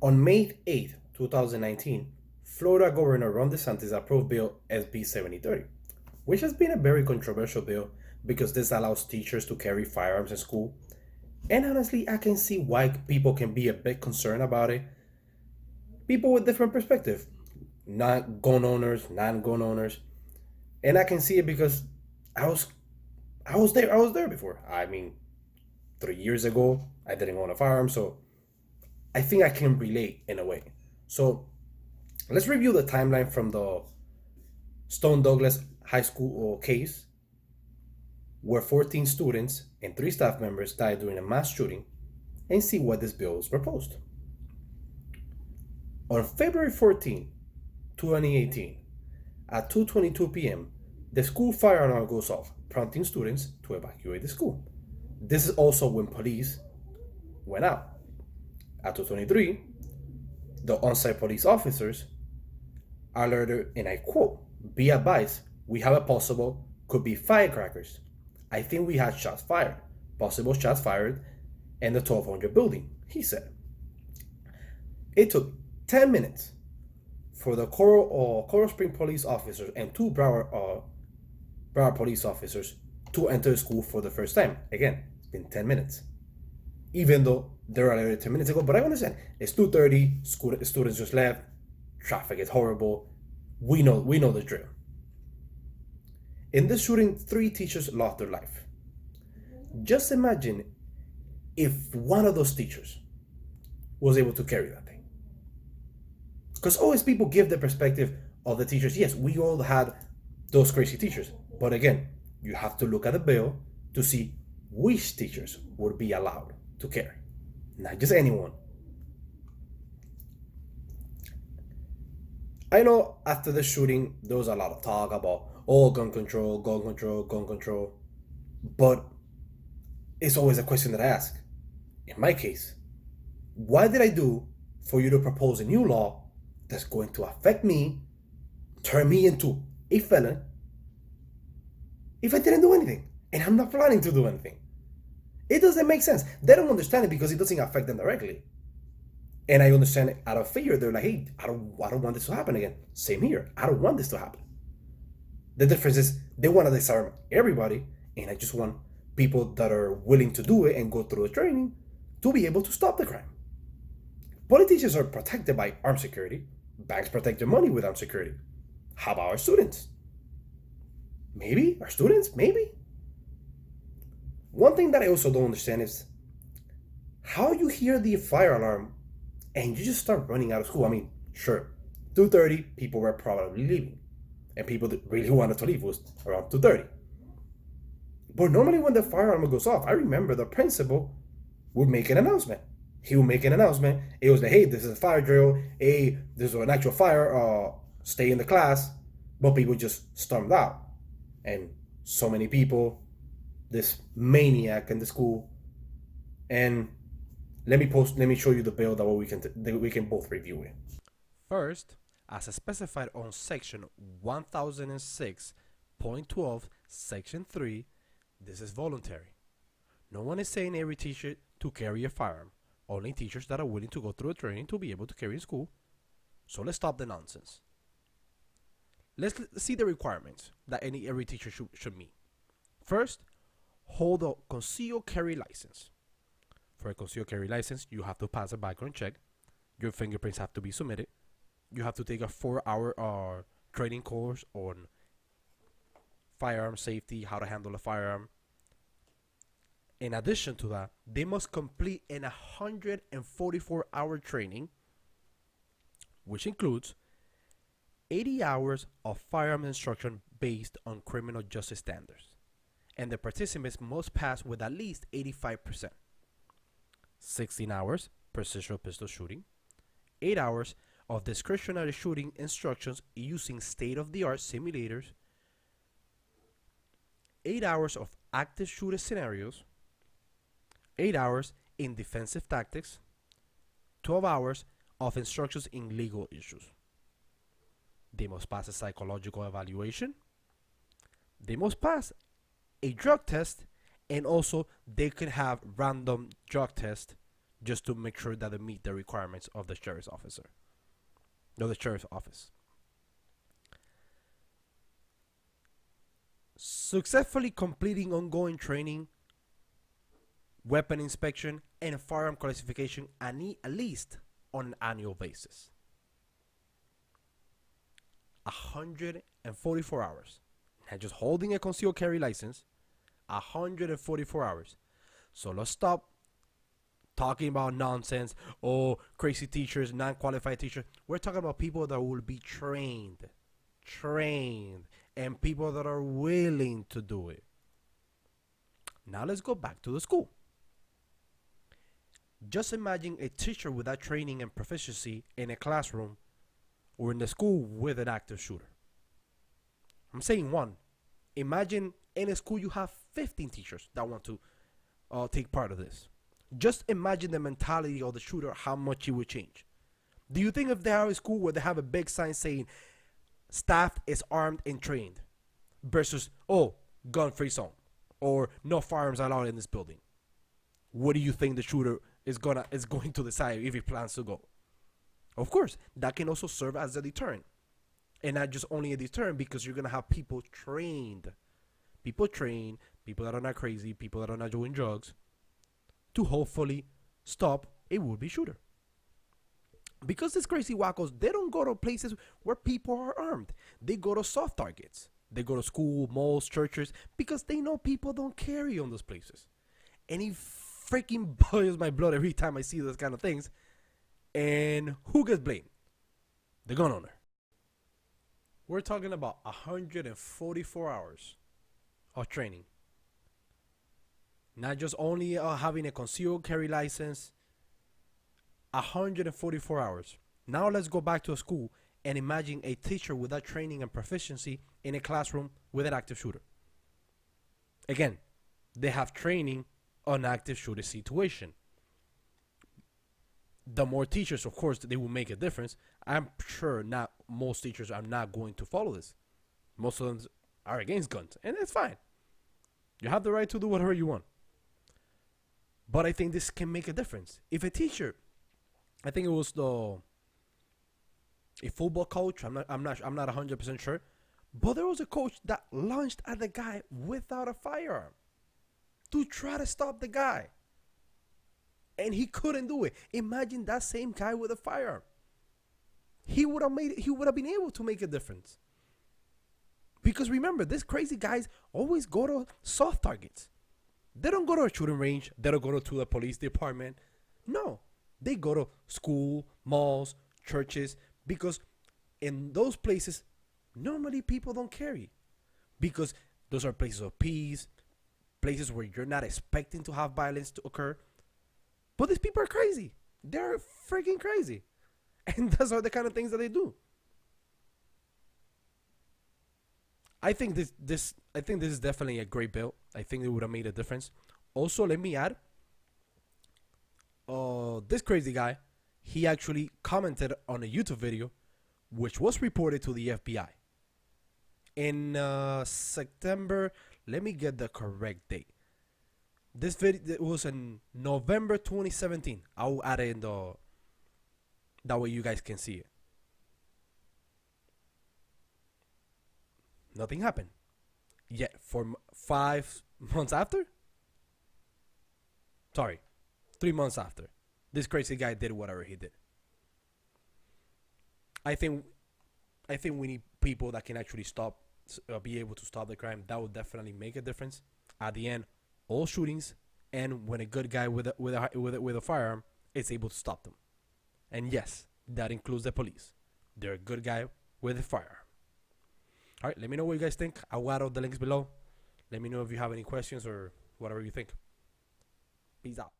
On May 8, 2019, Florida Governor Ron DeSantis approved Bill SB 7030, which has been a very controversial bill because this allows teachers to carry firearms in school. And honestly, I can see why people can be a bit concerned about it. People with different perspective, not gun owners, non-gun owners, and I can see it because I was, I was there before. I mean, 3 years ago, I didn't own a firearm, so I think I can relate in a way. So let's review the timeline from the Stone Douglas High School case, where 14 students and 3 staff members died during a mass shooting, and see what this bill was proposed. On February 14, 2018, at 2:22 p.m., the school fire alarm goes off, prompting students to evacuate the school. This is also when police went out. At 2:23, the on-site police officers alerted, and I quote, "Be advised, we have a possible, could be firecrackers. I think we had shots fired, possible shots fired in the 1200 building," he said. It took 10 minutes for the Coral Spring police officers and 2 Broward police officers to enter the school for the first time. Again, it's been 10 minutes. Even though they were alerted 10 minutes ago, but I understand. It's 2:30, students just left, traffic is horrible. We know the drill. In this shooting, 3 teachers lost their life. Just imagine if one of those teachers was able to carry that thing. Because always people give the perspective of the teachers. Yes, we all had those crazy teachers. But again, you have to look at the bill to see which teachers would be allowed to carry. Not just anyone. I know after the shooting, there was a lot of talk about, oh, gun control, gun control, gun control. But it's always a question that I ask. In my case, what did I do for you to propose a new law that's going to affect me, turn me into a felon, if I didn't do anything? And I'm not planning to do anything. It doesn't make sense. They don't understand it because it doesn't affect them directly. And I understand it out of fear. They're like, hey, I don't want this to happen again. Same here. I don't want this to happen. The difference is they want to disarm everybody, and I just want people that are willing to do it and go through the training to be able to stop the crime. Politicians are protected by armed security. Banks protect their money with armed security. How about our students? Maybe our students, maybe. One thing that I also don't understand is how you hear the fire alarm and you just start running out of school. I mean, sure, 2:30, people were probably leaving, and people that really wanted to leave was around 2:30. But normally when the fire alarm goes off, I remember the principal would make an announcement. He would make an announcement. It was like, hey, this is a fire drill. Hey, there's an actual fire. Stay in the class. But people just stormed out. And so many people, this maniac in the school. And let me show you the bill that we can both review it. First, as specified on Section 1006.12, Section 3, this is voluntary. No one is saying every teacher to carry a firearm. Only teachers that are willing to go through a training to be able to carry in school. So let's stop the nonsense. Let's see the requirements that every teacher should meet. First, hold a concealed carry license. For a concealed carry license, you have to pass a background check. Your fingerprints have to be submitted. You have to take a 4-hour training course on firearm safety, how to handle a firearm. In addition to that, they must complete an 144-hour training, which includes 80 hours of firearm instruction based on criminal justice standards, and the participants must pass with at least 85%. 16 hours precision pistol shooting, 8 hours of discretionary shooting instructions using state-of-the-art simulators, 8 hours of active shooter scenarios, 8 hours in defensive tactics, 12 hours of instructions in legal issues. They must pass a psychological evaluation. They must pass a drug test, and also they can have random drug tests just to make sure that they meet the requirements of the sheriff's officer, no, the sheriff's office. Successfully completing ongoing training, weapon inspection, and firearm classification at least on an annual basis. 144 hours. And just holding a concealed carry license, 144 hours. So let's stop talking about nonsense or crazy teachers, non-qualified teachers. We're talking about people that will be trained, and people that are willing to do it. Now let's go back to the school. Just imagine a teacher without training and proficiency in a classroom or in the school with an active shooter. I'm saying one. Imagine in a school you have 15 teachers that want to take part of this. Just imagine the mentality of the shooter, how much it would change. Do you think if they are a school where they have a big sign saying staff is armed and trained versus, oh, gun-free zone or no firearms allowed in this building, what do you think the shooter is going to decide if he plans to go? Of course, that can also serve as a deterrent. And not just only a deterrent, because you're going to have people trained, people that are not crazy, people that are not doing drugs, to hopefully stop a would-be shooter. Because these crazy wackos, they don't go to places where people are armed. They go to soft targets. They go to school, malls, churches, because they know people don't carry on those places. And it freaking boils my blood every time I see those kind of things. And who gets blamed? The gun owner. We're talking about 144 hours of training. Not just only having a concealed carry license, 144 hours. Now let's go back to a school and imagine a teacher without training and proficiency in a classroom with an active shooter. Again, they have training on active shooter situation. The more teachers, of course, they will make a difference. I'm sure not most teachers are not going to follow this. Most of them are against guns, and it's fine. You have the right to do whatever you want. But I think this can make a difference. If a teacher, I think it was a football coach, I'm not 100% sure, but there was a coach that launched at the guy without a firearm to try to stop the guy. And he couldn't do it. Imagine that same guy with a firearm. He would have been able to make a difference. Because remember, these crazy guys always go to soft targets. They don't go to a shooting range. They don't go to the police department. No, they go to school, malls, churches, because in those places, normally people don't carry. Because those are places of peace, places where you're not expecting to have violence to occur. But these people are crazy. They're freaking crazy. And those are the kind of things that they do. I think this is definitely a great bill. I think it would have made a difference. Also, let me add, this crazy guy, he actually commented on a YouTube video, which was reported to the FBI in September. Let me get the correct date. This video was in November 2017. I'll add it in that way you guys can see it. Nothing happened. Yet for 5 months after? Sorry, 3 months after. This crazy guy did whatever he did. I think we need people that can actually be able to stop the crime. That would definitely make a difference. At the end, all shootings, and when a good guy with a firearm is able to stop them. And yes, that includes the police. They're a good guy with a firearm. All right, let me know what you guys think. I'll add all the links below. Let me know if you have any questions or whatever you think. Peace out.